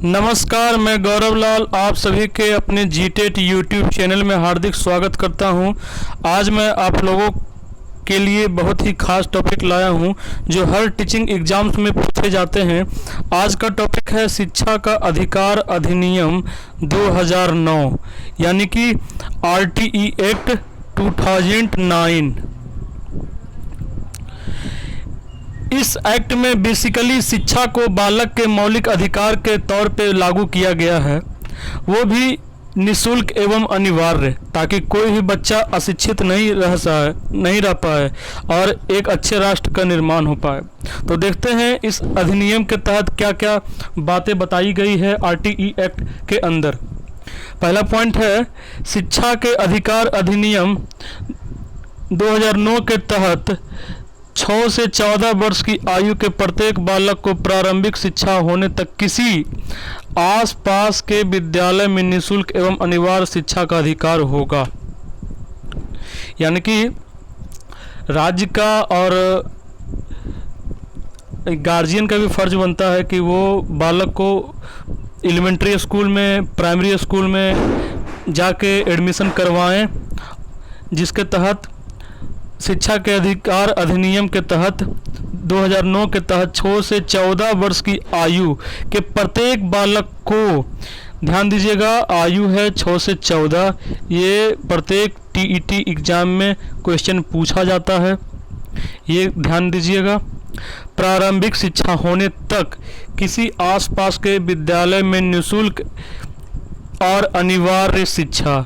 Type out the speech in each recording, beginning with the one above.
नमस्कार, मैं गौरव लाल आप सभी के अपने जीटेट यूट्यूब चैनल में हार्दिक स्वागत करता हूं। आज मैं आप लोगों के लिए बहुत ही खास टॉपिक लाया हूं जो हर टीचिंग एग्जाम्स में पूछे जाते हैं। आज का टॉपिक है शिक्षा का अधिकार अधिनियम 2009 यानी कि RTE एक्ट 2009। इस एक्ट में बेसिकली शिक्षा को बालक के मौलिक अधिकार के तौर पे लागू किया गया है, वो भी निःशुल्क एवं अनिवार्य, ताकि कोई भी बच्चा अशिक्षित नहीं रह पाए और एक अच्छे राष्ट्र का निर्माण हो पाए। तो देखते हैं इस अधिनियम के तहत क्या क्या बातें बताई गई है RTE एक्ट के अंदर। पहला पॉइंट है, शिक्षा के अधिकार अधिनियम 2009 के तहत 6 से 14 वर्ष की आयु के प्रत्येक बालक को प्रारंभिक शिक्षा होने तक किसी आसपास के विद्यालय में निःशुल्क एवं अनिवार्य शिक्षा का अधिकार होगा। यानी कि राज्य का और गार्जियन का भी फर्ज बनता है कि वो बालक को एलिमेंट्री स्कूल में, प्राइमरी स्कूल में जाके एडमिशन करवाएं, जिसके तहत शिक्षा के अधिकार अधिनियम के तहत 2009 के तहत 6 से 14 वर्ष की आयु के प्रत्येक बालक को, ध्यान दीजिएगा आयु है 6 से 14, ये प्रत्येक TET एग्ज़ाम में क्वेश्चन पूछा जाता है, ये ध्यान दीजिएगा। प्रारंभिक शिक्षा होने तक किसी आसपास के विद्यालय में निःशुल्क और अनिवार्य शिक्षा,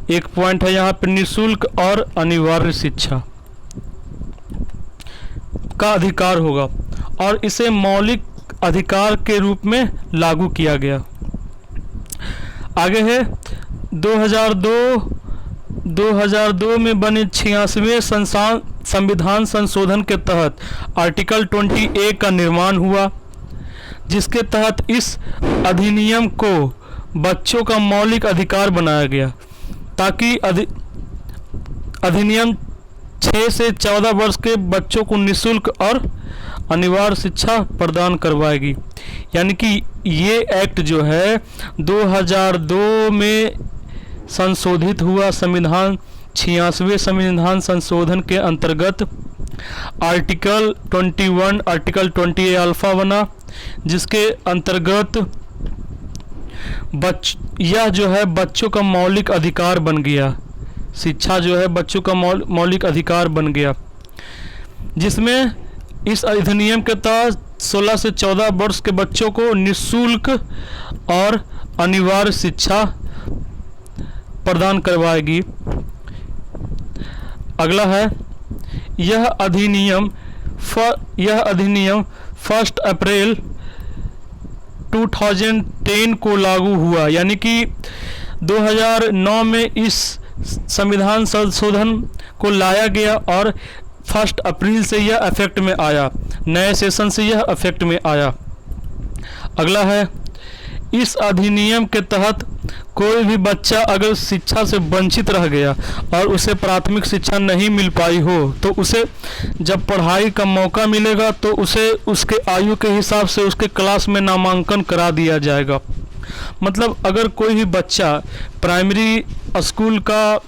एक पॉइंट है यहाँ पे, निःशुल्क और अनिवार्य शिक्षा का अधिकार होगा और इसे मौलिक अधिकार के रूप में लागू किया गया। आगे है 2002 में बने 86वें संविधान संशोधन के तहत आर्टिकल 20A का निर्माण हुआ, जिसके तहत इस अधिनियम को बच्चों का मौलिक अधिकार बनाया गया, ताकि अधिनियम 6 से 14 वर्ष के बच्चों को निःशुल्क और अनिवार्य शिक्षा प्रदान करवाएगी। यानी कि ये एक्ट जो है 2002 में संशोधित हुआ, संविधान 86वें संविधान संशोधन के अंतर्गत आर्टिकल 21 आर्टिकल 20A अल्फा बना, जिसके अंतर्गत यह जो है बच्चों का मौलिक अधिकार बन गया। शिक्षा जो है बच्चों का मौलिक अधिकार बन गया, जिसमें इस अधिनियम के तहत 16 से 14 वर्ष के बच्चों को निःशुल्क और अनिवार्य शिक्षा प्रदान करवाएगी। अगला है, यह अधिनियम 1 अप्रैल 2010 को लागू हुआ। यानी कि 2009 में इस संविधान संशोधन को लाया गया और 1 अप्रैल से यह इफेक्ट में आया, नए सेशन से यह इफेक्ट में आया। अगला है, इस अधिनियम के तहत कोई भी बच्चा अगर शिक्षा से वंचित रह गया और उसे प्राथमिक शिक्षा नहीं मिल पाई हो, तो उसे जब पढ़ाई का मौका मिलेगा तो उसे उसके आयु के हिसाब से उसके क्लास में नामांकन करा दिया जाएगा। मतलब अगर कोई भी बच्चा प्राइमरी स्कूल का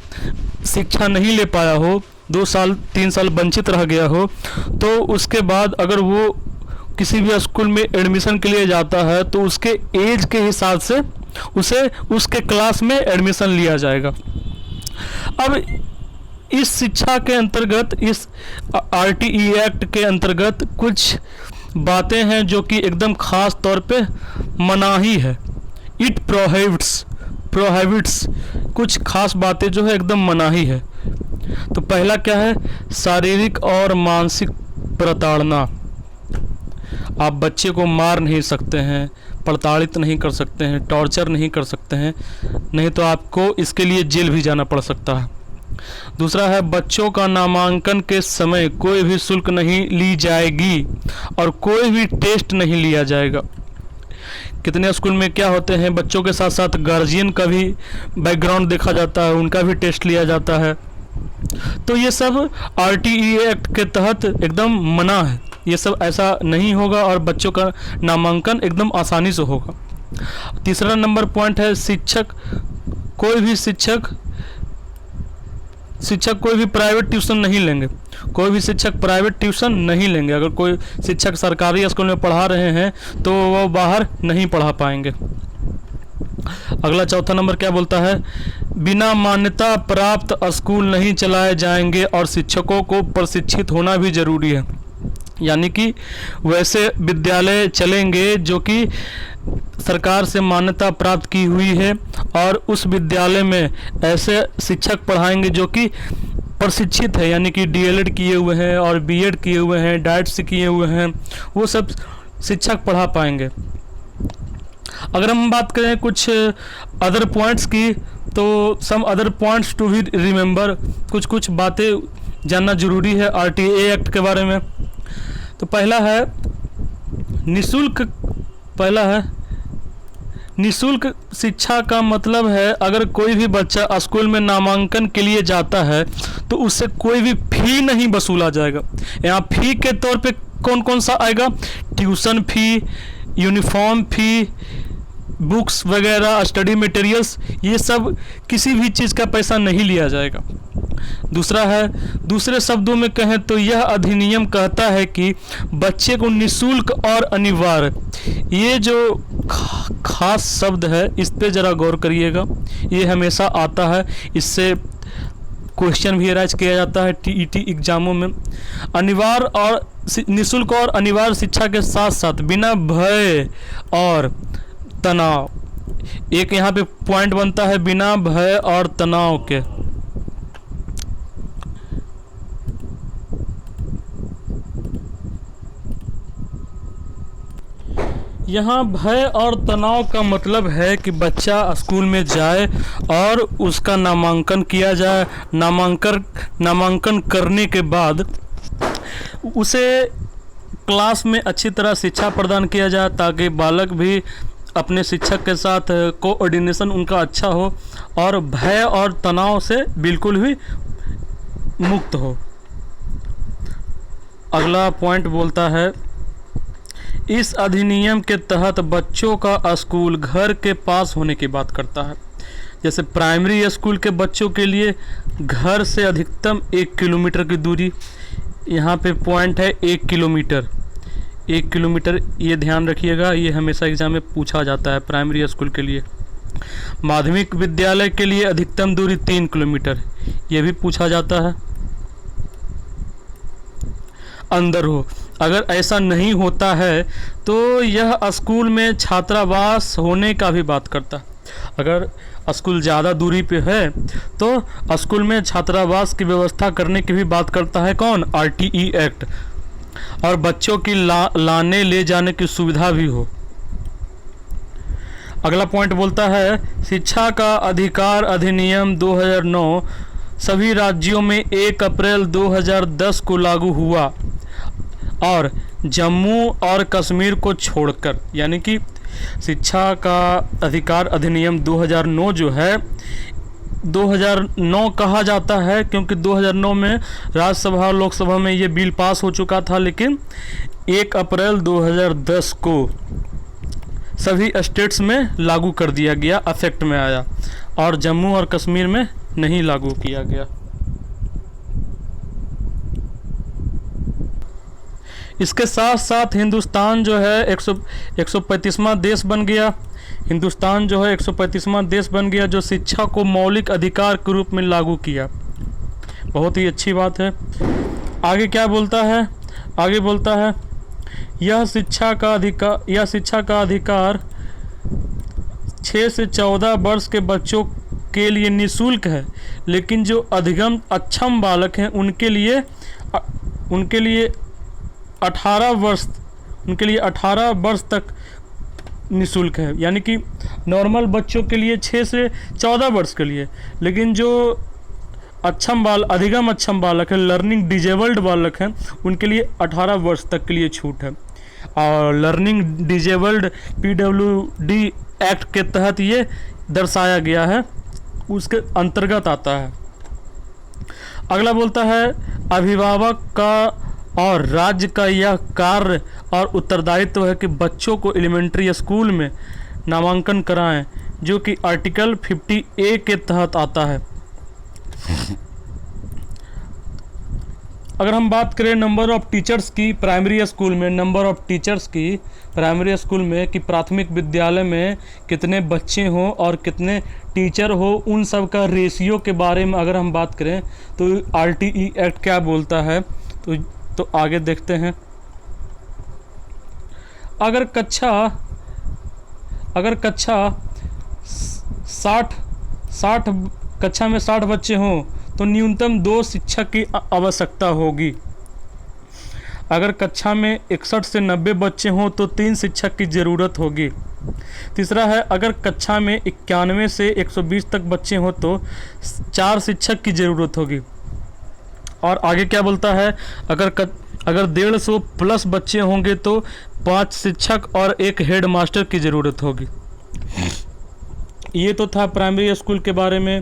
शिक्षा नहीं ले पाया हो, 2 साल 3 साल वंचित रह गया हो, तो उसके बाद अगर वो किसी भी स्कूल में एडमिशन के लिए जाता है तो उसके एज के हिसाब से उसे उसके क्लास में एडमिशन लिया जाएगा। अब इस शिक्षा के अंतर्गत, इस RTE एक्ट के अंतर्गत कुछ बातें हैं जो कि एकदम ख़ास तौर पे मनाही है। इट प्रोहिबिट्स कुछ खास बातें जो है एकदम मनाही है। तो पहला क्या है, शारीरिक और मानसिक प्रताड़ना। आप बच्चे को मार नहीं सकते हैं, प्रताड़ित नहीं कर सकते हैं, टॉर्चर नहीं कर सकते हैं, नहीं तो आपको इसके लिए जेल भी जाना पड़ सकता है। दूसरा है, बच्चों का नामांकन के समय कोई भी शुल्क नहीं ली जाएगी और कोई भी टेस्ट नहीं लिया जाएगा। कितने स्कूल में क्या होते हैं, बच्चों के साथ साथ गार्जियन का भी बैकग्राउंड देखा जाता है, उनका भी टेस्ट लिया जाता है। तो ये सब RTE एक्ट के तहत एकदम मना है, ये सब ऐसा नहीं होगा और बच्चों का नामांकन एकदम आसानी से होगा। तीसरा नंबर पॉइंट है शिक्षक कोई भी प्राइवेट ट्यूशन नहीं लेंगे। कोई भी शिक्षक प्राइवेट ट्यूशन नहीं लेंगे। अगर कोई शिक्षक सरकारी स्कूल में पढ़ा रहे हैं तो वो बाहर नहीं पढ़ा पाएंगे। अगला चौथा नंबर क्या बोलता है, बिना मान्यता प्राप्त स्कूल नहीं चलाए जाएंगे और शिक्षकों को प्रशिक्षित होना भी जरूरी है। यानी कि वैसे विद्यालय चलेंगे जो कि सरकार से मान्यता प्राप्त की हुई है और उस विद्यालय में ऐसे शिक्षक पढ़ाएंगे जो कि प्रशिक्षित है, यानी कि डीएलएड किए हुए हैं और बीएड किए हुए हैं, डाइट्स किए हुए हैं, वो सब शिक्षक पढ़ा पाएंगे। अगर हम बात करें कुछ अदर पॉइंट्स की, तो some other points to be remember, कुछ बातें जानना जरूरी है आरटीए एक्ट के बारे में। तो पहला है निःशुल्क शिक्षा का मतलब है अगर कोई भी बच्चा स्कूल में नामांकन के लिए जाता है तो उससे कोई भी फी नहीं वसूला जाएगा। यहाँ फी के तौर पे कौन कौन सा आएगा, ट्यूशन फी, यूनिफॉर्म फी, बुक्स वगैरह, स्टडी मटेरियल्स, ये सब किसी भी चीज़ का पैसा नहीं लिया जाएगा। दूसरा है, दूसरे शब्दों में कहें तो यह अधिनियम कहता है कि बच्चे को निःशुल्क और अनिवार्य, ये जो खास शब्द है इस पे ज़रा गौर करिएगा, ये हमेशा आता है, इससे क्वेश्चन भी राइज किया जाता है टीईटी एग्जामों में। अनिवार्य और निःशुल्क और अनिवार्य शिक्षा के साथ साथ बिना भय और तनाव, एक यहाँ पे पॉइंट बनता है बिना भय और तनाव के। यहाँ भय और तनाव का मतलब है कि बच्चा स्कूल में जाए और उसका नामांकन किया जाए। नामांकन करने के बाद उसे क्लास में अच्छी तरह शिक्षा प्रदान किया जाए ताकि बालक भी अपने शिक्षक के साथ कोऑर्डिनेशन उनका अच्छा हो और भय और तनाव से बिल्कुल भी मुक्त हो। अगला पॉइंट बोलता है, इस अधिनियम के तहत बच्चों का स्कूल घर के पास होने की बात करता है। जैसे प्राइमरी स्कूल के बच्चों के लिए घर से अधिकतम 1 किलोमीटर की दूरी, यहाँ पे पॉइंट है 1 किलोमीटर। 1 किलोमीटर ये ध्यान रखिएगा, ये हमेशा एग्जाम में पूछा जाता है प्राइमरी स्कूल के लिए। माध्यमिक विद्यालय के लिए अधिकतम दूरी 3 किलोमीटर, ये भी पूछा जाता है। अंदर हो, अगर ऐसा नहीं होता है तो यह स्कूल में छात्रावास होने का भी बात करता है। अगर स्कूल ज़्यादा दूरी पे है तो स्कूल में छात्रावास की व्यवस्था करने की भी बात करता है कौन, आरटीई एक्ट। और बच्चों की लाने ले जाने की सुविधा भी हो। अगला पॉइंट बोलता है, शिक्षा का अधिकार अधिनियम 2009 सभी राज्यों में 1 अप्रैल 2010 को लागू हुआ और जम्मू और कश्मीर को छोड़कर, यानी कि शिक्षा का अधिकार अधिनियम 2009 जो है 2009 कहा जाता है क्योंकि 2009 में राज्यसभा और लोकसभा में ये बिल पास हो चुका था, लेकिन 1 अप्रैल 2010 को सभी स्टेट्स में लागू कर दिया गया, अफेक्ट में आया, और जम्मू और कश्मीर में नहीं लागू किया गया। इसके साथ साथ हिंदुस्तान जो है 135वां देश बन गया। हिंदुस्तान जो है 135वां देश बन गया जो शिक्षा को मौलिक अधिकार के रूप में लागू किया। बहुत ही अच्छी बात है। आगे क्या बोलता है, आगे बोलता है यह शिक्षा का अधिकार 6 से 14 वर्ष के बच्चों के लिए निःशुल्क है, लेकिन जो अधिगम अक्षम बालक हैं उनके लिए 18 वर्ष तक निःशुल्क है। यानी कि नॉर्मल बच्चों के लिए 6 से 14 वर्ष के लिए, लेकिन जो अधिगम अक्षम बालक है, लर्निंग डिजेबल्ड बालक हैं, उनके लिए 18 वर्ष तक के लिए छूट है। और लर्निंग डिजेबल्ड पीडब्ल्यूडी एक्ट के तहत ये दर्शाया गया है, उसके अंतर्गत आता है। अगला बोलता है अभिभावक का और राज्य का यह कार्य और उत्तरदायित्व है कि बच्चों को एलिमेंट्री स्कूल में नामांकन कराएं, जो कि आर्टिकल 50A के तहत आता है। अगर हम बात करें नंबर ऑफ़ टीचर्स की प्राइमरी स्कूल में, नंबर ऑफ़ टीचर्स की प्राइमरी स्कूल में कि प्राथमिक विद्यालय में कितने बच्चे हों और कितने टीचर हो, उन सब का रेशियो के बारे में अगर हम बात करें तो RTE एक्ट क्या बोलता है, तो आगे देखते हैं। अगर कक्षा में 60 बच्चे हों तो न्यूनतम 2 शिक्षक की आवश्यकता होगी। अगर कक्षा में 61 से 90 बच्चे हों तो 3 शिक्षक की ज़रूरत होगी। तीसरा है, अगर कक्षा में 91 से 120 तक बच्चे हों तो 4 शिक्षक की ज़रूरत होगी। और आगे क्या बोलता है, अगर 150 प्लस बच्चे होंगे तो 5 शिक्षक और 1 हेड मास्टर की ज़रूरत होगी। ये तो था प्राइमरी स्कूल के बारे में।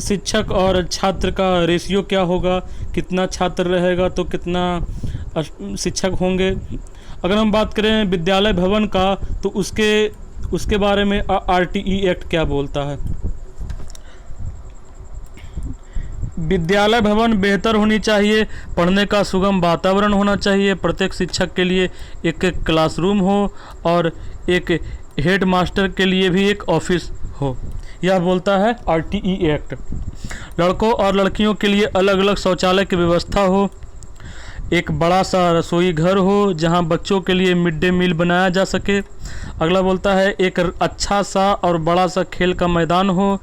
शिक्षक और छात्र का रेशियो क्या होगा, कितना छात्र रहेगा तो कितना शिक्षक होंगे। अगर हम बात करें विद्यालय भवन का तो उसके बारे में RTE एक्ट क्या बोलता है। विद्यालय भवन बेहतर होनी चाहिए, पढ़ने का सुगम वातावरण होना चाहिए, प्रत्येक शिक्षक के लिए एक क्लासरूम हो और एक हेड मास्टर के लिए भी एक ऑफिस हो, यह बोलता है RTE एक्ट। लड़कों और लड़कियों के लिए अलग अलग शौचालय की व्यवस्था हो, एक बड़ा सा रसोई घर हो जहां बच्चों के लिए मिड डे मील बनाया जा सके। अगला बोलता है एक अच्छा सा और बड़ा सा खेल का मैदान हो।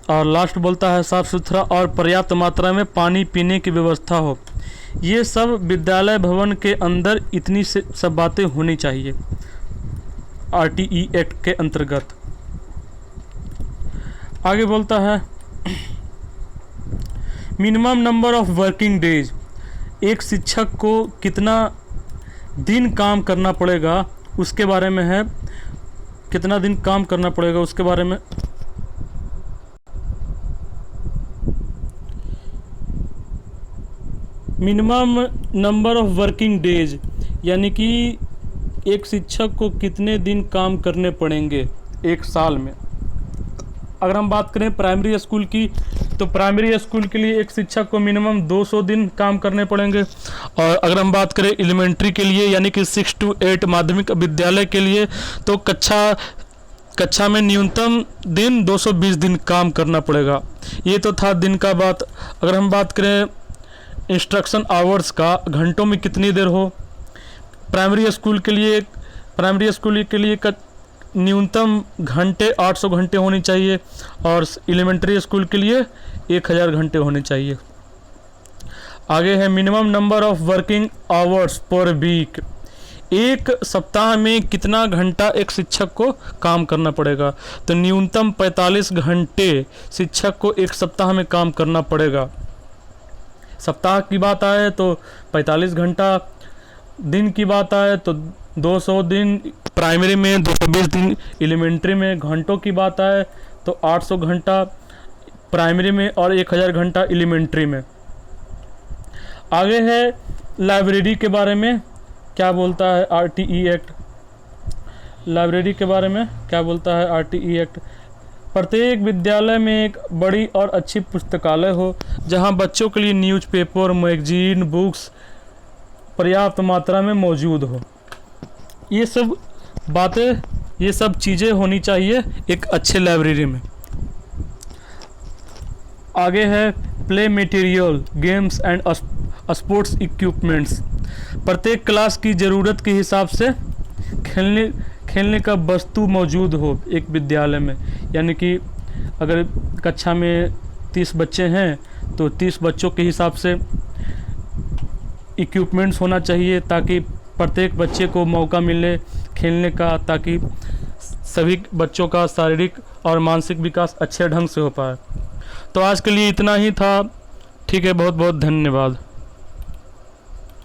और लास्ट बोलता है साफ़ सुथरा और पर्याप्त मात्रा में पानी पीने की व्यवस्था हो। ये सब विद्यालय भवन के अंदर इतनी सब बातें होनी चाहिए RTE एक्ट के अंतर्गत। आगे बोलता है minimum number of working days, एक शिक्षक को कितना दिन काम करना पड़ेगा उसके बारे में है, कितना दिन काम करना पड़ेगा उसके बारे में। Minimum number of working days यानी कि एक शिक्षक को कितने दिन काम करने पड़ेंगे एक साल में। अगर हम बात करें प्राइमरी स्कूल की तो प्राइमरी स्कूल के लिए एक शिक्षक को मिनिमम 200 दिन काम करने पड़ेंगे। और अगर हम बात करें एलिमेंट्री के लिए यानी कि 6 to 8 माध्यमिक विद्यालय के लिए तो कक्षा में न्यूनतम दिन 220 दिन काम करना पड़ेगा। ये तो था दिन का बात। अगर हम बात करें इंस्ट्रक्शन आवर्स का, घंटों में कितनी देर हो, प्राइमरी स्कूल के लिए न्यूनतम घंटे 800 घंटे होनी चाहिए और एलिमेंट्री स्कूल के लिए 1000 घंटे होने चाहिए। आगे है minimum number of working hours per week, एक सप्ताह में कितना घंटा एक शिक्षक को काम करना पड़ेगा। तो न्यूनतम 45 घंटे शिक्षक को एक सप्ताह में काम करना पड़ेगा। सप्ताह की बात आए तो 45 घंटा, दिन की बात आए तो 200 दिन प्राइमरी में, 220 दिन एलिमेंट्री में, घंटों की बात आए तो 800 घंटा प्राइमरी में और 1000 घंटा एलिमेंट्री में। आगे है लाइब्रेरी के बारे में क्या बोलता है RTE एक्ट। लाइब्रेरी के बारे में क्या बोलता है RTE एक्ट। प्रत्येक विद्यालय में एक बड़ी और अच्छी पुस्तकालय हो जहां बच्चों के लिए न्यूज़पेपर, मैगजीन, बुक्स पर्याप्त मात्रा में मौजूद हो। ये सब बातें, ये सब चीज़ें होनी चाहिए एक अच्छे लाइब्रेरी में। आगे है play material, games and sports equipments. प्रत्येक क्लास की ज़रूरत के हिसाब से खेलने का वस्तु मौजूद हो एक विद्यालय में। यानी कि अगर कक्षा में 30 बच्चे हैं तो 30 बच्चों के हिसाब से इक्विपमेंट्स होना चाहिए ताकि प्रत्येक बच्चे को मौका मिले खेलने का, ताकि सभी बच्चों का शारीरिक और मानसिक विकास अच्छे ढंग से हो पाए। तो आज के लिए इतना ही था। ठीक है, बहुत बहुत धन्यवाद।